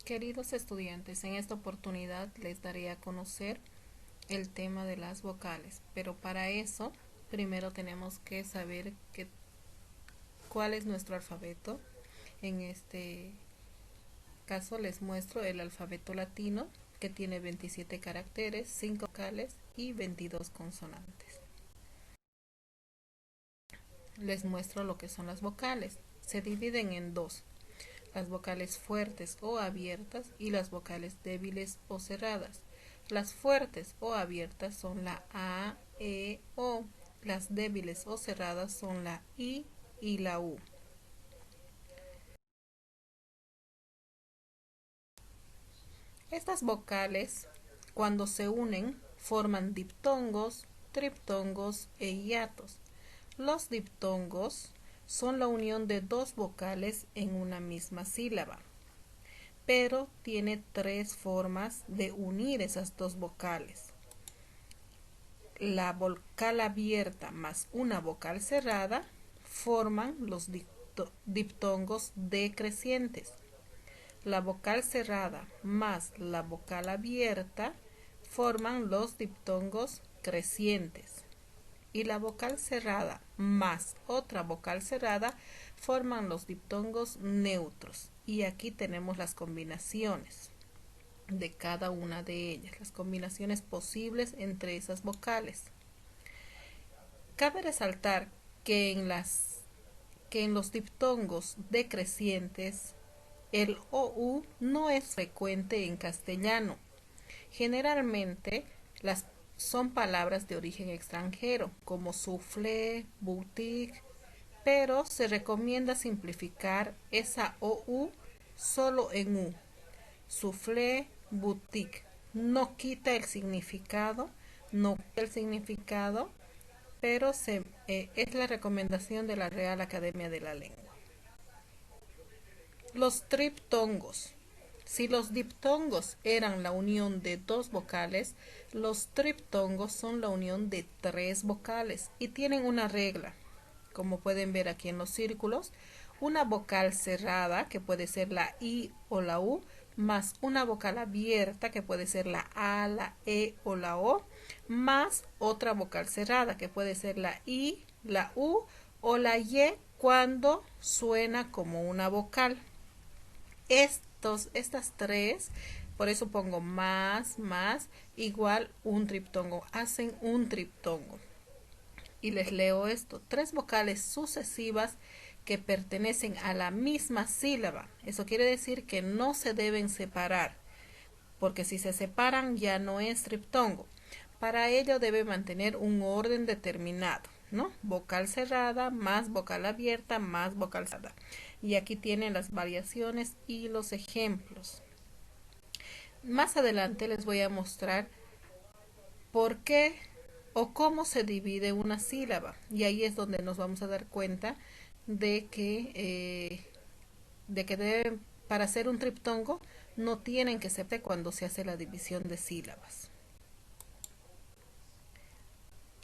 Queridos estudiantes, en esta oportunidad les daré a conocer el tema de las vocales, pero para eso primero tenemos que saber cuál es nuestro alfabeto. En este caso les muestro el alfabeto latino, que tiene 27 caracteres, 5 vocales y 22 consonantes. Les muestro lo que son las vocales. Se dividen en dos: las vocales fuertes o abiertas y las vocales débiles o cerradas. Las fuertes o abiertas son la A, E, O. Las débiles o cerradas son la I y la U. Estas vocales, cuando se unen, forman diptongos, triptongos e hiatos. Los diptongos son la unión de dos vocales en una misma sílaba, pero tiene tres formas de unir esas dos vocales: la vocal abierta más una vocal cerrada forman los diptongos decrecientes. La vocal cerrada más la vocal abierta forman los diptongos crecientes. Y la vocal cerrada más otra vocal cerrada forman los diptongos neutros. Y aquí tenemos las combinaciones de cada una de ellas, las combinaciones posibles entre esas vocales. Cabe resaltar que en los diptongos decrecientes el OU no es frecuente en castellano. Generalmente son palabras de origen extranjero, como soufflé, boutique, pero se recomienda simplificar esa OU solo en U. Soufflé, boutique. No quita el significado, no quita el significado, pero es la recomendación de la Real Academia de la Lengua. Los triptongos. Si los diptongos eran la unión de dos vocales, los triptongos son la unión de tres vocales y tienen una regla, como pueden ver aquí en los círculos: una vocal cerrada, que puede ser la I o la U, más una vocal abierta, que puede ser la A, la E o la O, más otra vocal cerrada, que puede ser la I, la U o la Y cuando suena como una vocal. Estas tres, por eso pongo más, igual un triptongo, hacen un triptongo. Y les leo esto: tres vocales sucesivas que pertenecen a la misma sílaba. Eso quiere decir que no se deben separar, porque si se separan ya no es triptongo. Para ello debe mantener un orden determinado, ¿no? Vocal cerrada más vocal abierta más vocal cerrada. Y aquí tienen las variaciones y los ejemplos. Más adelante les voy a mostrar por qué o cómo se divide una sílaba. Y ahí es donde nos vamos a dar cuenta de que deben, para hacer un triptongo, no tienen que ser cuando se hace la división de sílabas.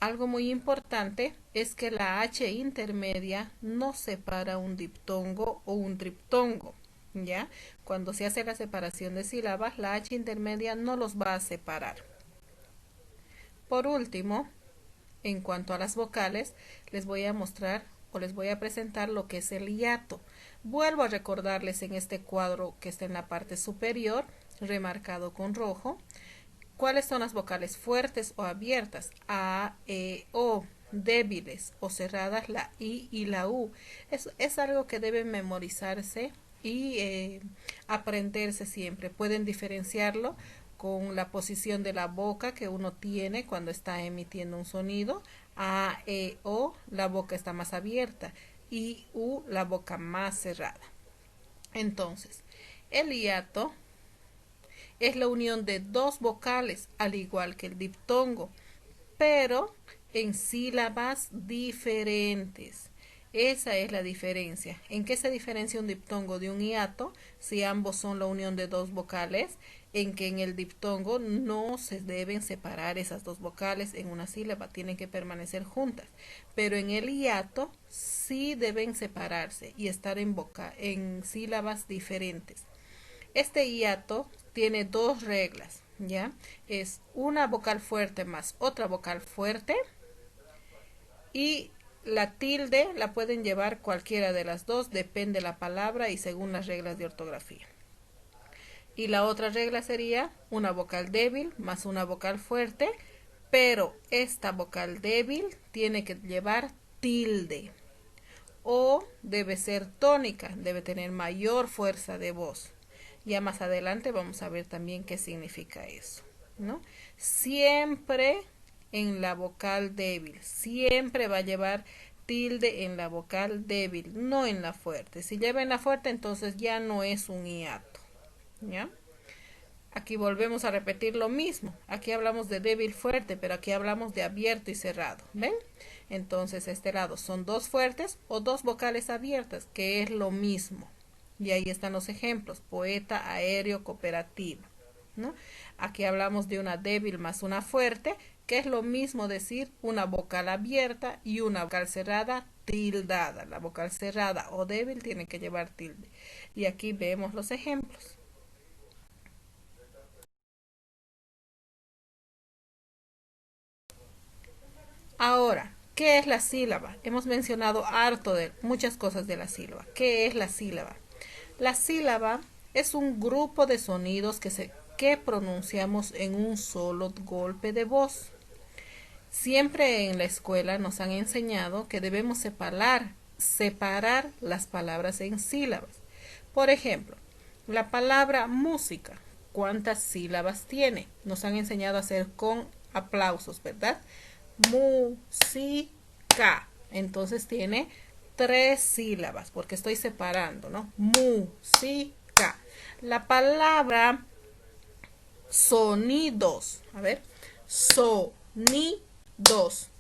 Algo muy importante es que la H intermedia no separa un diptongo o un triptongo, ¿ya? Cuando se hace la separación de sílabas, la H intermedia no los va a separar. Por último, en cuanto a las vocales, les voy a mostrar o les voy a presentar lo que es el hiato. Vuelvo a recordarles en este cuadro que está en la parte superior, remarcado con rojo, ¿cuáles son las vocales fuertes o abiertas? A, E, O. Débiles o cerradas, la I y la U. Es algo que deben memorizarse y aprenderse siempre. Pueden diferenciarlo con la posición de la boca que uno tiene cuando está emitiendo un sonido. A, E, O, la boca está más abierta, y U, la boca más cerrada. Entonces, el hiato es la unión de dos vocales, al igual que el diptongo, pero en sílabas diferentes. Esa es la diferencia. ¿En qué se diferencia un diptongo de un hiato? Si ambos son la unión de dos vocales, en que en el diptongo no se deben separar esas dos vocales en una sílaba, tienen que permanecer juntas. Pero en el hiato sí deben separarse y estar en sílabas diferentes. Este hiato tiene dos reglas, ¿ya? Es una vocal fuerte más otra vocal fuerte, y la tilde la pueden llevar cualquiera de las dos, depende de la palabra y según las reglas de ortografía. Y la otra regla sería una vocal débil más una vocal fuerte, pero esta vocal débil tiene que llevar tilde o debe ser tónica, debe tener mayor fuerza de voz. Ya más adelante vamos a ver también qué significa eso, ¿no? Siempre en la vocal débil, siempre va a llevar tilde en la vocal débil, no en la fuerte. Si lleva en la fuerte, entonces ya no es un hiato, ¿ya? Aquí volvemos a repetir lo mismo. Aquí hablamos de débil fuerte, pero aquí hablamos de abierto y cerrado. ¿Ven? Entonces, este lado son dos fuertes o dos vocales abiertas, que es lo mismo. Y ahí están los ejemplos. Poeta, aéreo, cooperativa, ¿no? Aquí hablamos de una débil más una fuerte, que es lo mismo decir una vocal abierta y una vocal cerrada tildada. La vocal cerrada o débil tiene que llevar tilde. Y aquí vemos los ejemplos. Ahora, ¿qué es la sílaba? Hemos mencionado harto de muchas cosas de la sílaba. ¿Qué es la sílaba? La sílaba es un grupo de sonidos que pronunciamos en un solo golpe de voz. Siempre en la escuela nos han enseñado que debemos separar las palabras en sílabas. Por ejemplo, la palabra música, ¿cuántas sílabas tiene? Nos han enseñado a hacer con aplausos, ¿verdad? Música. Entonces tiene 3 sílabas porque estoy separando, ¿no? Música. La palabra sonidos, a ver, sonidos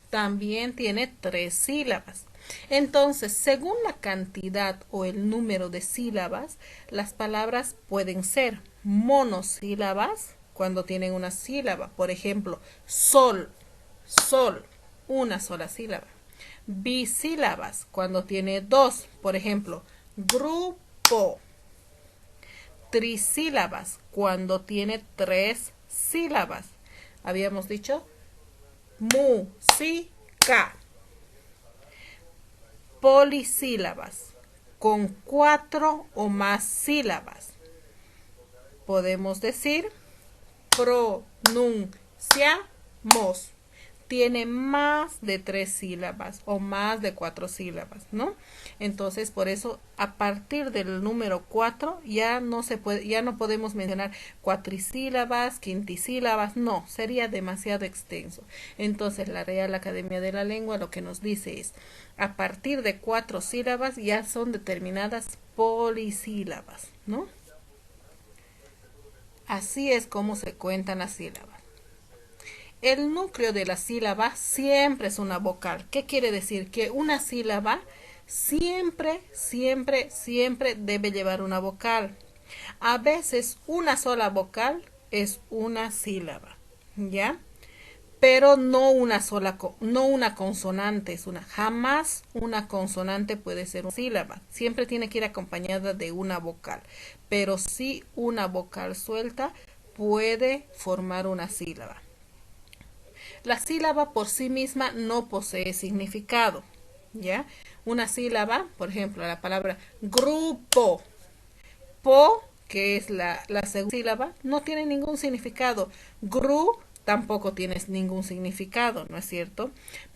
también tiene 3 sílabas. Entonces, según la cantidad o el número de sílabas, las palabras pueden ser monosílabas cuando tienen una sílaba. Por ejemplo, sol, sol, una sola sílaba. Bisílabas cuando tiene dos. Por ejemplo, grupo. Trisílabas cuando tiene 3 sílabas. Habíamos dicho música. Polisílabas con 4 o más sílabas. Podemos decir pronunciamos. Tiene más de 3 sílabas o más de 4 sílabas, ¿no? Entonces, por eso, a partir del número 4 ya no podemos mencionar cuatrisílabas, quintisílabas, no, sería demasiado extenso. Entonces, la Real Academia de la Lengua lo que nos dice es, a partir de 4 sílabas ya son determinadas polisílabas, ¿no? Así es como se cuentan las sílabas. El núcleo de la sílaba siempre es una vocal. ¿Qué quiere decir? Que una sílaba siempre debe llevar una vocal. A veces una sola vocal es una sílaba, ¿ya? Pero no una consonante es jamás una consonante puede ser una sílaba. Siempre tiene que ir acompañada de una vocal. Pero sí una vocal suelta puede formar una sílaba. La sílaba por sí misma no posee significado, ¿ya? Una sílaba, por ejemplo, la palabra grupo, que es la segunda sílaba, no tiene ningún significado. Gru tampoco tiene ningún significado, ¿no es cierto?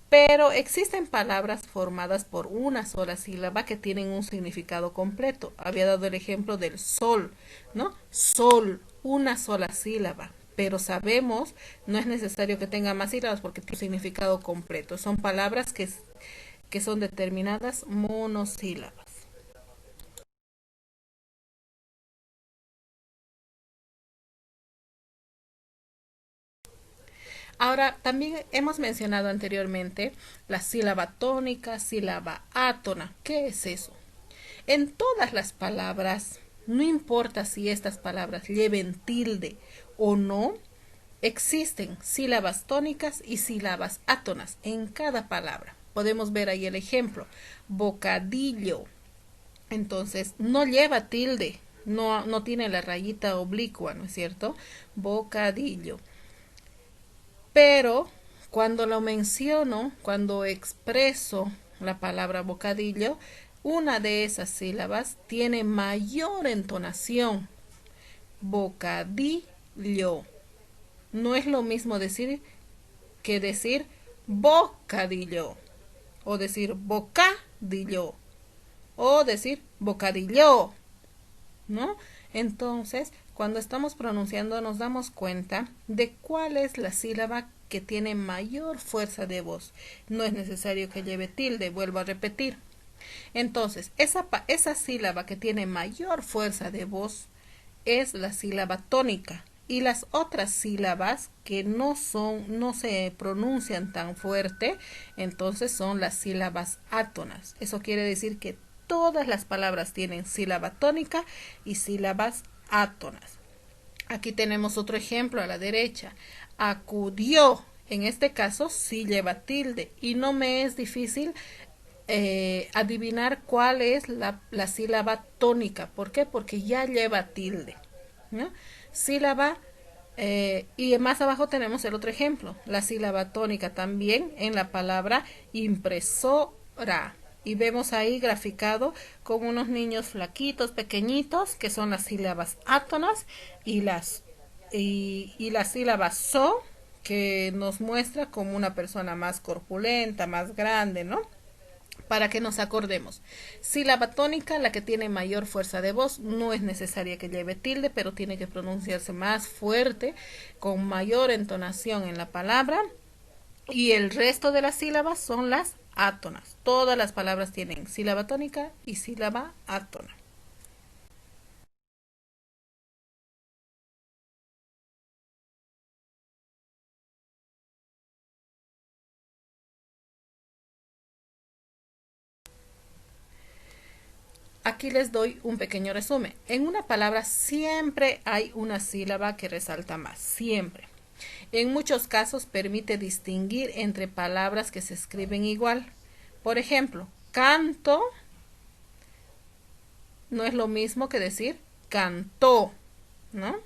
Pero existen palabras formadas por una sola sílaba que tienen un significado completo. Había dado el ejemplo del sol, ¿no? Sol, una sola sílaba. Pero sabemos, no es necesario que tenga más sílabas porque tiene un significado completo. Son palabras que son determinadas monosílabas. Ahora, también hemos mencionado anteriormente la sílaba tónica, sílaba átona. ¿Qué es eso? En todas las palabras, no importa si estas palabras lleven tilde o no, existen sílabas tónicas y sílabas átonas en cada palabra. Podemos ver ahí el ejemplo. Bocadillo. Entonces, no lleva tilde, no tiene la rayita oblicua, ¿no es cierto? Bocadillo. Pero cuando lo menciono, cuando expreso la palabra bocadillo, una de esas sílabas tiene mayor entonación. Bocadillo. No es lo mismo decir que decir bocadillo, o decir bocadillo, o decir bocadillo, ¿no? Entonces, cuando estamos pronunciando nos damos cuenta de cuál es la sílaba que tiene mayor fuerza de voz. No es necesario que lleve tilde, vuelvo a repetir. Entonces, esa sílaba que tiene mayor fuerza de voz es la sílaba tónica. Y las otras sílabas que no se pronuncian tan fuerte, entonces son las sílabas átonas. Eso quiere decir que todas las palabras tienen sílaba tónica y sílabas átonas. Aquí tenemos otro ejemplo a la derecha. Acudió. En este caso sí lleva tilde y no me es difícil adivinar cuál es la sílaba tónica. ¿Por qué? Porque ya lleva tilde, ¿no? Sílaba, y más abajo tenemos el otro ejemplo, la sílaba tónica también en la palabra impresora. Y vemos ahí graficado con unos niños flaquitos, pequeñitos, que son las sílabas átonas, y la sílaba so, que nos muestra como una persona más corpulenta, más grande, ¿no? Para que nos acordemos. Sílaba tónica, la que tiene mayor fuerza de voz, no es necesaria que lleve tilde, pero tiene que pronunciarse más fuerte, con mayor entonación en la palabra. Y el resto de las sílabas son las átonas. Todas las palabras tienen sílaba tónica y sílaba átona. Aquí les doy un pequeño resumen. En una palabra siempre hay una sílaba que resalta más, siempre. En muchos casos permite distinguir entre palabras que se escriben igual. Por ejemplo, canto no es lo mismo que decir cantó, ¿no?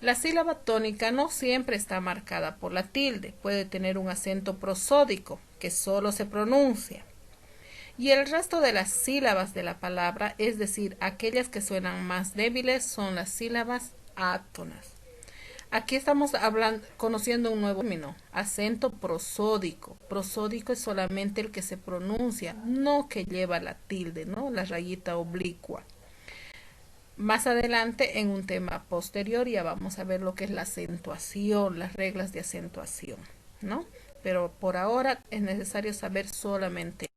La sílaba tónica no siempre está marcada por la tilde, puede tener un acento prosódico que solo se pronuncia. Y el resto de las sílabas de la palabra, es decir, aquellas que suenan más débiles, son las sílabas átonas. Aquí estamos hablando, conociendo un nuevo término, acento prosódico. Prosódico es solamente el que se pronuncia, no que lleva la tilde, ¿no? La rayita oblicua. Más adelante, en un tema posterior, ya vamos a ver lo que es la acentuación, las reglas de acentuación, ¿no? Pero por ahora es necesario saber solamente